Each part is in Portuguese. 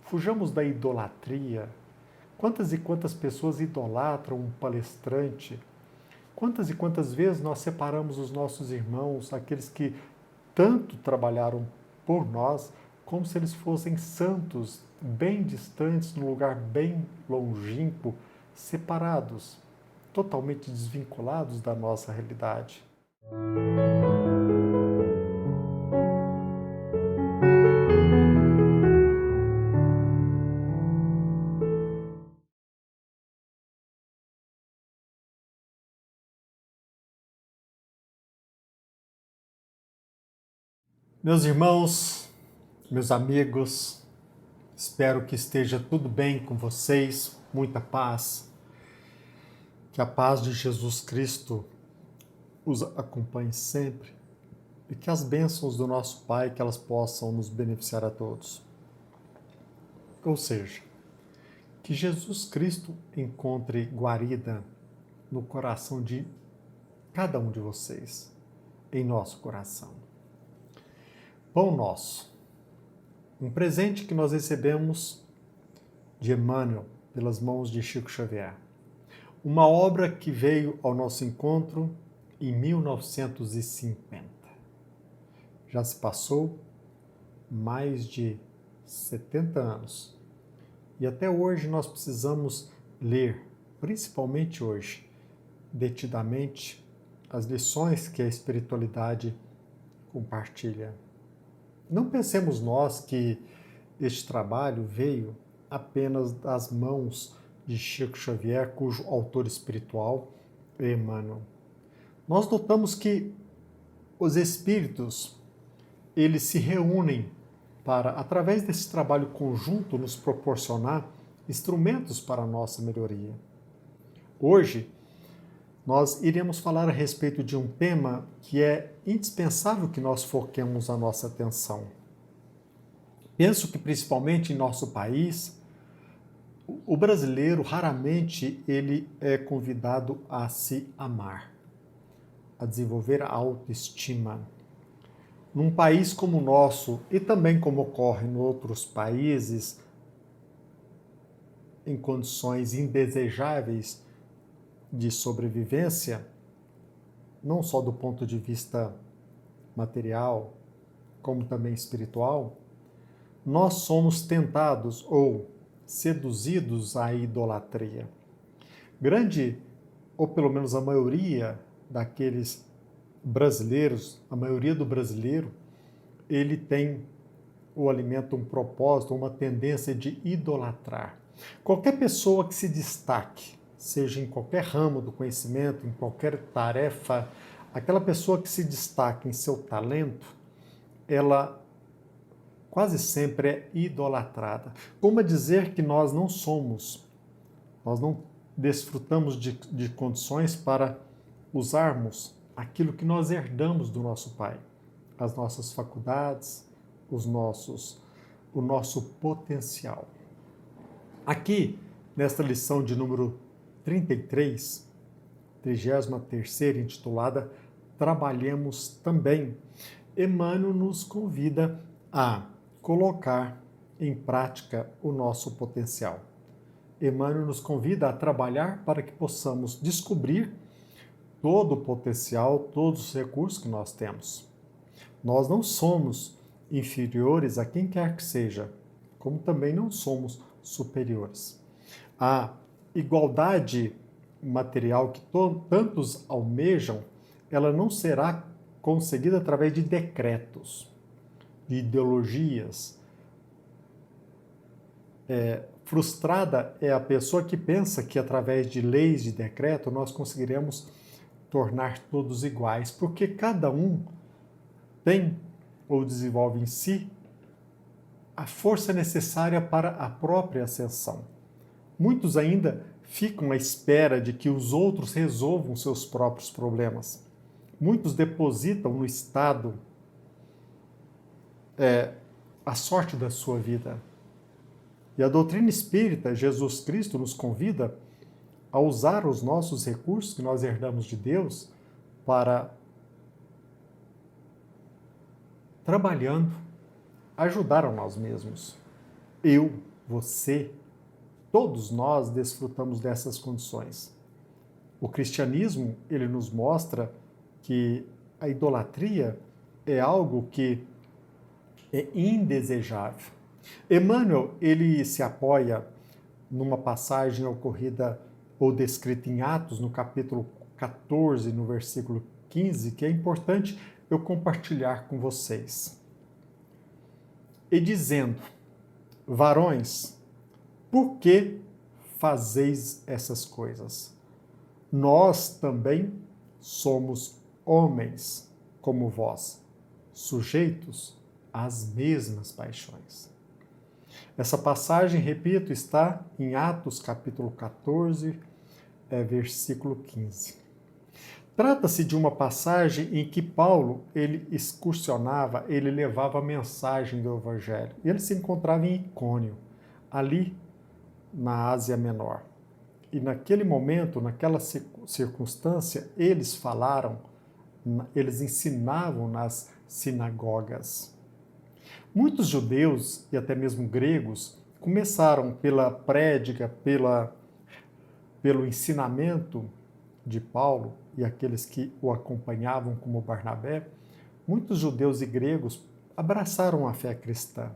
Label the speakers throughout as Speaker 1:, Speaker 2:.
Speaker 1: Fujamos da idolatria. Quantas e quantas pessoas idolatram um palestrante? Quantas e quantas vezes nós separamos os nossos irmãos, aqueles que tanto trabalharam por nós, como se eles fossem santos, bem distantes, num lugar bem longínquo, separados, totalmente desvinculados da nossa realidade. Meus irmãos, meus amigos, espero que esteja tudo bem com vocês, muita paz, que a paz de Jesus Cristo os acompanhe sempre e que as bênçãos do nosso Pai, que elas possam nos beneficiar a todos. Ou seja, que Jesus Cristo encontre guarida no coração de cada um de vocês, em nosso coração. Pão Nosso, um presente que nós recebemos de Emmanuel, pelas mãos de Chico Xavier. Uma obra que veio ao nosso encontro em 1950. Já se passou mais de 70 anos. E até hoje nós precisamos ler, principalmente hoje, detidamente, as lições que a espiritualidade compartilha. Não pensemos nós que este trabalho veio apenas das mãos de Chico Xavier, cujo autor espiritual é Emmanuel. Nós notamos que os espíritos, eles se reúnem para, através desse trabalho conjunto, nos proporcionar instrumentos para a nossa melhoria. Hoje, nós iremos falar a respeito de um tema que é indispensável que nós foquemos a nossa atenção. Penso que, principalmente em nosso país, o brasileiro, raramente, ele é convidado a se amar, a desenvolver a autoestima. Num país como o nosso, e também como ocorre em outros países, em condições indesejáveis de sobrevivência, não só do ponto de vista material, como também espiritual, nós somos tentados ou seduzidos à idolatria. Grande, ou pelo menos a maioria daqueles brasileiros, a maioria do brasileiro, ele tem ou alimenta um propósito, uma tendência de idolatrar. Qualquer pessoa que se destaque, seja em qualquer ramo do conhecimento, em qualquer tarefa, aquela pessoa que se destaca em seu talento, ela quase sempre é idolatrada. Como a dizer que nós não desfrutamos de condições para usarmos aquilo que nós herdamos do nosso pai, as nossas faculdades, o nosso potencial. Aqui, nesta lição de número 33, 33ª, intitulada Trabalhemos Também, Emmanuel nos convida a colocar em prática o nosso potencial. Emmanuel nos convida a trabalhar para que possamos descobrir todo o potencial, todos os recursos que nós temos. Nós não somos inferiores a quem quer que seja, como também não somos superiores. A igualdade material que tantos almejam, ela não será conseguida através de decretos, de ideologias. Frustrada é a pessoa que pensa que através de leis, de decreto, nós conseguiremos tornar todos iguais, porque cada um tem ou desenvolve em si a força necessária para a própria ascensão. Muitos ainda ficam à espera de que os outros resolvam seus próprios problemas. Muitos depositam no Estado a sorte da sua vida. E a doutrina espírita, Jesus Cristo, nos convida a usar os nossos recursos que nós herdamos de Deus para, trabalhando, ajudar a nós mesmos. Eu, você, todos nós desfrutamos dessas condições. O cristianismo, ele nos mostra que a idolatria é algo que é indesejável. Emmanuel, ele se apoia numa passagem ocorrida ou descrita em Atos, no capítulo 14, no versículo 15, que é importante eu compartilhar com vocês. E dizendo: varões, por que fazeis essas coisas? Nós também somos homens como vós, sujeitos às mesmas paixões. Essa passagem, repito, está em Atos capítulo 14, versículo 15. Trata-se de uma passagem em que Paulo, ele excursionava, ele levava a mensagem do Evangelho. E ele se encontrava em Icônio, ali na Ásia Menor. E naquele momento, naquela circunstância, eles falaram, eles ensinavam nas sinagogas. Muitos judeus e até mesmo gregos começaram pela prédica, pelo ensinamento de Paulo e aqueles que o acompanhavam como Barnabé, muitos judeus e gregos abraçaram a fé cristã.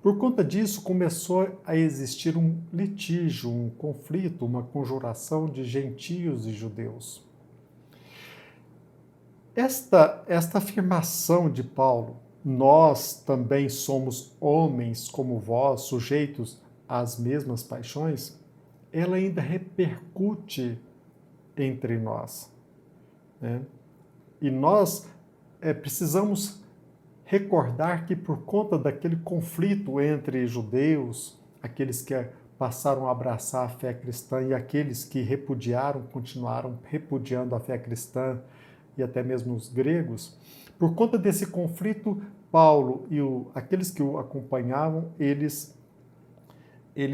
Speaker 1: Por conta disso, começou a existir um litígio, um conflito, uma conjuração de gentios e judeus. Esta afirmação de Paulo, nós também somos homens como vós, sujeitos às mesmas paixões, ela ainda repercute entre nós, né? E nós precisamos recordar que por conta daquele conflito entre judeus, aqueles que passaram a abraçar a fé cristã e aqueles que repudiaram, continuaram repudiando a fé cristã e até mesmo os gregos, por conta desse conflito, Paulo e aqueles que o acompanhavam, eles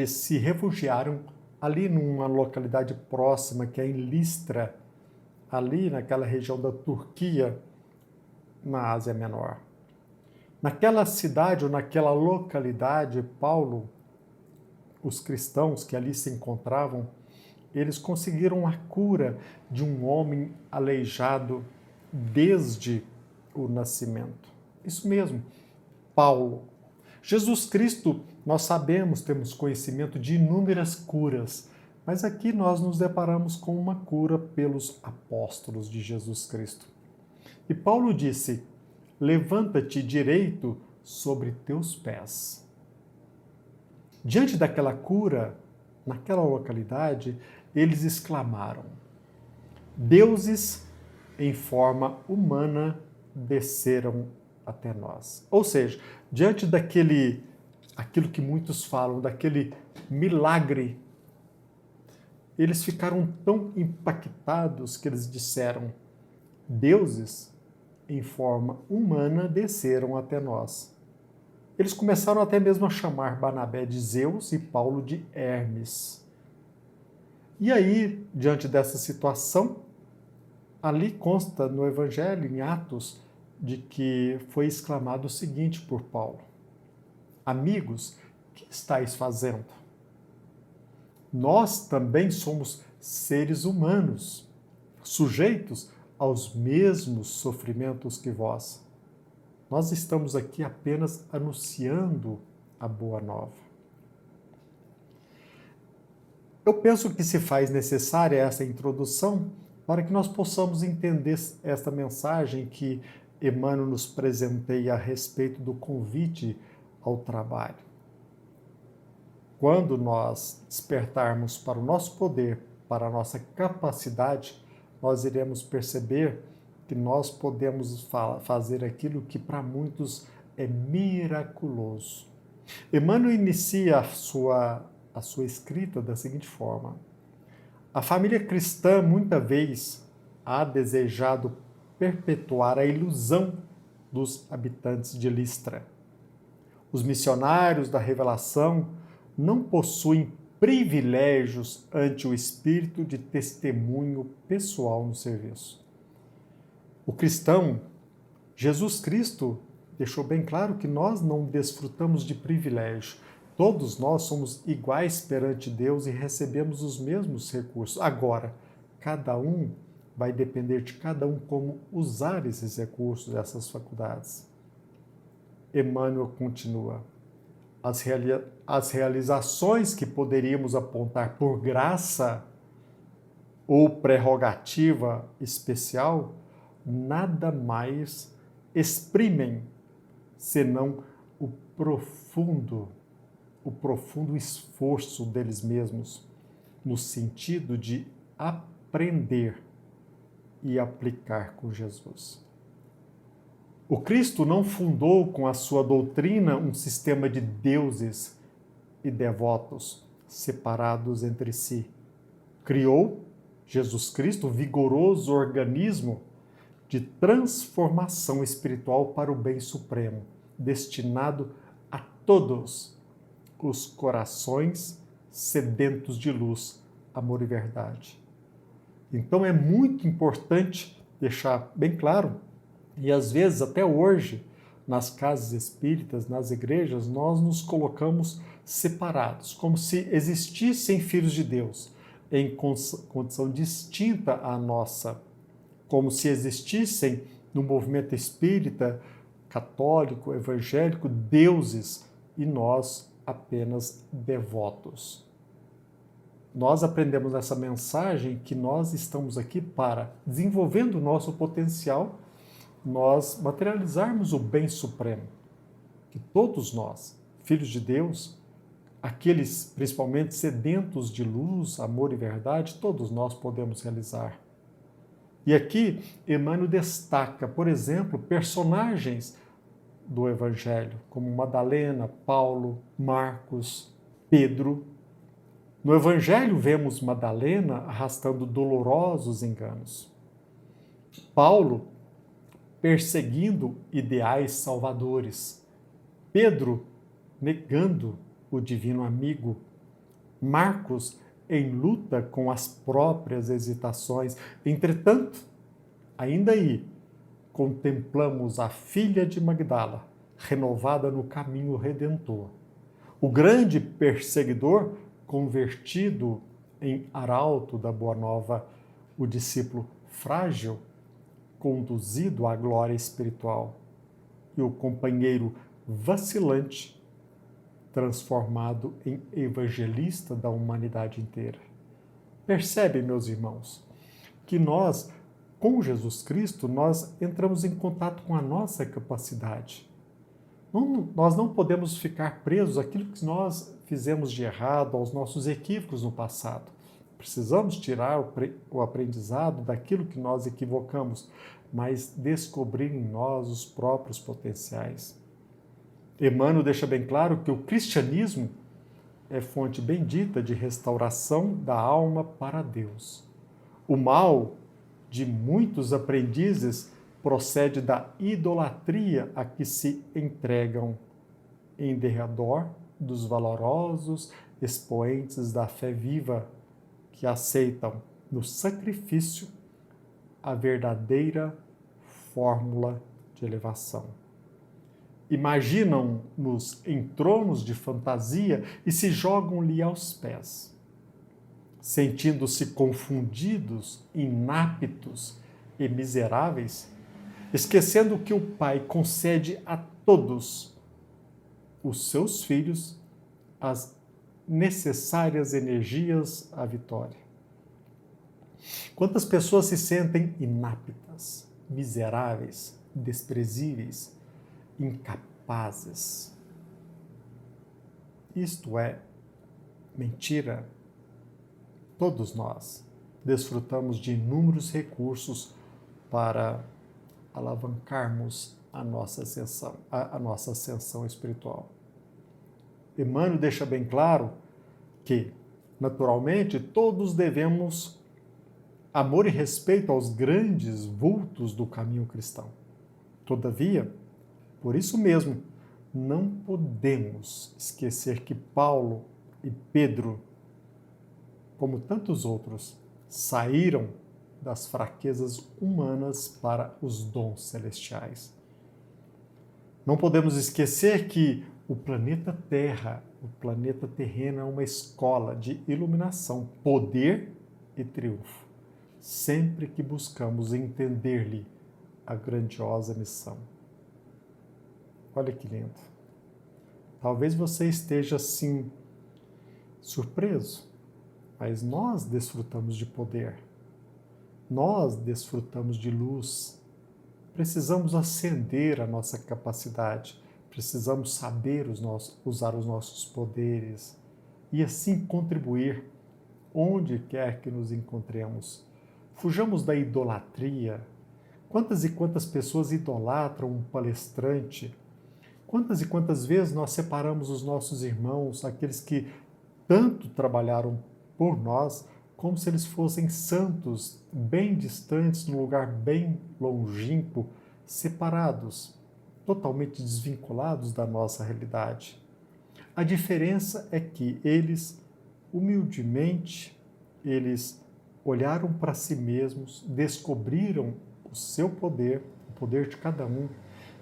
Speaker 1: se refugiaram ali numa localidade próxima, que é em Listra, ali naquela região da Turquia, na Ásia Menor. Naquela cidade ou naquela localidade, Paulo, os cristãos que ali se encontravam, eles conseguiram a cura de um homem aleijado desde o nascimento. Isso mesmo, Paulo. Jesus Cristo, nós sabemos, temos conhecimento de inúmeras curas, mas aqui nós nos deparamos com uma cura pelos apóstolos de Jesus Cristo. E Paulo disse: levanta-te direito sobre teus pés. Diante daquela cura, naquela localidade, eles exclamaram: deuses em forma humana desceram até nós. Ou seja, diante aquilo que muitos falam, daquele milagre, eles ficaram tão impactados que eles disseram: deuses em forma humana desceram até nós. Eles começaram até mesmo a chamar Barnabé de Zeus e Paulo de Hermes. E aí, diante dessa situação, ali consta no Evangelho, em Atos, de que foi exclamado o seguinte por Paulo: amigos, que estáis fazendo? Nós também somos seres humanos, sujeitos aos mesmos sofrimentos que vós. Nós estamos aqui apenas anunciando a boa nova. Eu penso que se faz necessária essa introdução para que nós possamos entender esta mensagem que Emmanuel nos presenteia a respeito do convite ao trabalho. Quando nós despertarmos para o nosso poder, para a nossa capacidade, nós iremos perceber que nós podemos fazer aquilo que para muitos é miraculoso. Emmanuel inicia a sua escrita da seguinte forma: a família cristã muita vez há desejado perpetuar a ilusão dos habitantes de Listra. Os missionários da revelação não possuem privilégios ante o espírito de testemunho pessoal no serviço. O cristão, Jesus Cristo, deixou bem claro que nós não desfrutamos de privilégio. Todos nós somos iguais perante Deus e recebemos os mesmos recursos. Agora, cada um vai depender de cada um como usar esses recursos, essas faculdades. Emmanuel continua. As realizações que poderíamos apontar por graça ou prerrogativa especial nada mais exprimem senão o profundo esforço deles mesmos no sentido de aprender e aplicar com Jesus. O Cristo não fundou com a sua doutrina um sistema de deuses e devotos separados entre si. Criou, Jesus Cristo, um vigoroso organismo de transformação espiritual para o bem supremo, destinado a todos os corações sedentos de luz, amor e verdade. Então é muito importante deixar bem claro, e às vezes até hoje, nas casas espíritas, nas igrejas, nós nos colocamos separados, como se existissem filhos de Deus em condição distinta à nossa, como se existissem no movimento espírita, católico, evangélico, deuses e nós apenas devotos. Nós aprendemos nessa mensagem que nós estamos aqui para, desenvolvendo o nosso potencial, nós materializarmos o bem supremo, que todos nós, filhos de Deus, aqueles principalmente sedentos de luz, amor e verdade, todos nós podemos realizar. E aqui Emmanuel destaca, por exemplo, personagens do Evangelho, como Madalena, Paulo, Marcos, Pedro. No Evangelho vemos Madalena arrastando dolorosos enganos. Paulo perseguindo ideais salvadores. Pedro negando o divino amigo. Marcos em luta com as próprias hesitações. Entretanto, ainda aí, contemplamos a filha de Magdala, renovada no caminho redentor. O grande perseguidor, convertido em arauto da Boa Nova, o discípulo frágil, conduzido à glória espiritual, e o companheiro vacilante, transformado em evangelista da humanidade inteira. Percebe, meus irmãos, que nós, com Jesus Cristo, nós entramos em contato com a nossa capacidade. Nós não podemos ficar presos àquilo que nós fizemos de errado, aos nossos equívocos no passado. Precisamos tirar o aprendizado daquilo que nós equivocamos, mas descobrir em nós os próprios potenciais. Emmanuel deixa bem claro que o cristianismo é fonte bendita de restauração da alma para Deus. O mal de muitos aprendizes procede da idolatria a que se entregam em derredor dos valorosos expoentes da fé viva que aceitam no sacrifício a verdadeira fórmula de elevação. Imaginam-nos em tronos de fantasia e se jogam-lhe aos pés, sentindo-se confundidos, inaptos e miseráveis, esquecendo que o Pai concede a todos os seus filhos as necessárias energias à vitória. Quantas pessoas se sentem inaptas, miseráveis, desprezíveis, incapazes? Isto é mentira. Todos nós desfrutamos de inúmeros recursos para alavancarmos a nossa ascensão espiritual. Emmanuel deixa bem claro que, naturalmente, todos devemos amor e respeito aos grandes vultos do caminho cristão. Todavia, por isso mesmo, não podemos esquecer que Paulo e Pedro, como tantos outros, saíram das fraquezas humanas para os dons celestiais. Não podemos esquecer que O planeta Terra, o planeta terreno é uma escola de iluminação, poder e triunfo, sempre que buscamos entender-lhe a grandiosa missão. Olha que lindo. Talvez você esteja assim surpreso, mas nós desfrutamos de poder, nós desfrutamos de luz. Precisamos acender a nossa capacidade, precisamos saber usar os nossos poderes e assim contribuir onde quer que nos encontremos. Fujamos da idolatria. Quantas e quantas pessoas idolatram um palestrante? Quantas e quantas vezes nós separamos os nossos irmãos, aqueles que tanto trabalharam por nós, como se eles fossem santos, bem distantes, num lugar bem longínquo, separados, totalmente desvinculados da nossa realidade. A diferença é que eles, humildemente, eles olharam para si mesmos, descobriram o seu poder, o poder de cada um,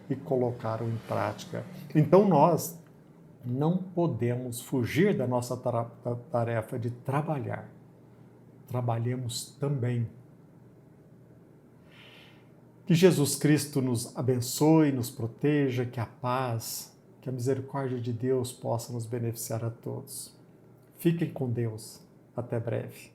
Speaker 1: e colocaram em prática. Então nós não podemos fugir da nossa tarefa de trabalhar. Trabalhemos também. Que Jesus Cristo nos abençoe, nos proteja, que a paz, que a misericórdia de Deus possa nos beneficiar a todos. Fiquem com Deus. Até breve.